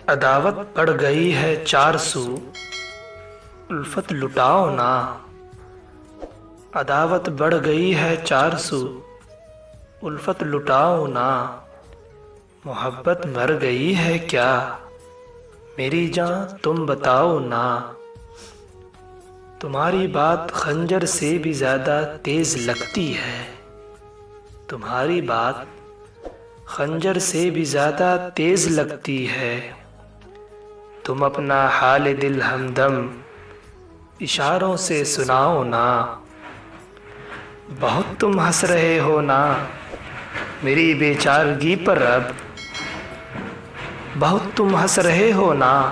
عداوت بڑھ گئی ہے چار سو، الفت لٹاؤ نا۔ عداوت بڑھ گئی ہے چار سو، الفت لٹاؤ نا۔ محبت مر گئی ہے کیا میری جاں تم بتاؤ نا۔ تمہاری بات خنجر سے بھی زیادہ تیز لگتی ہے، تمہاری بات خنجر سے بھی زیادہ تیز لگتی ہے۔ تم اپنا حال دل ہمدم اشاروں سے سناؤ نا۔ بہت تم ہنس رہے ہو نا میری بے چارگی پر اب، بہت تم ہنس رہے ہو نا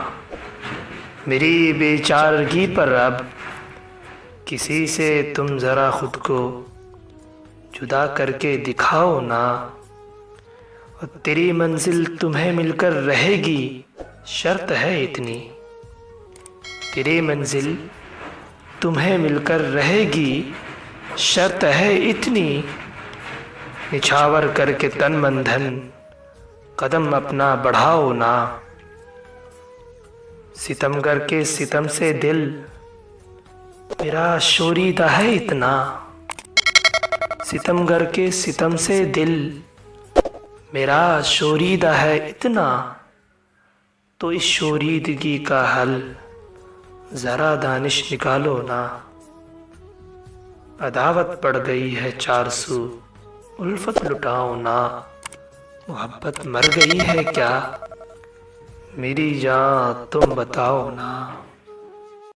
میری بے چارگی پر اب۔ کسی سے تم ذرا خود کو جدا کر کے دکھاؤ نا۔ اور تیری منزل تمہیں مل کر رہے گی شرط ہے اتنی، تیری منزل تمہیں مل کر رہے گی شرط ہے اتنی۔ نچھاور کر کے تن من دھن قدم اپنا بڑھاؤ نا۔ ستمگر کے ستم سے دل میرا شوریدہ ہے اتنا، ستمگر کے ستم سے دل میرا شوریدہ ہے اتنا۔ تو اس شوریدگی کا حل ذرا دانش نکالو نا۔ عداوت پڑ گئی ہے چار سو، الفت لٹاؤ نا۔ محبت مر گئی ہے کیا میری جاں تم بتاؤ نا۔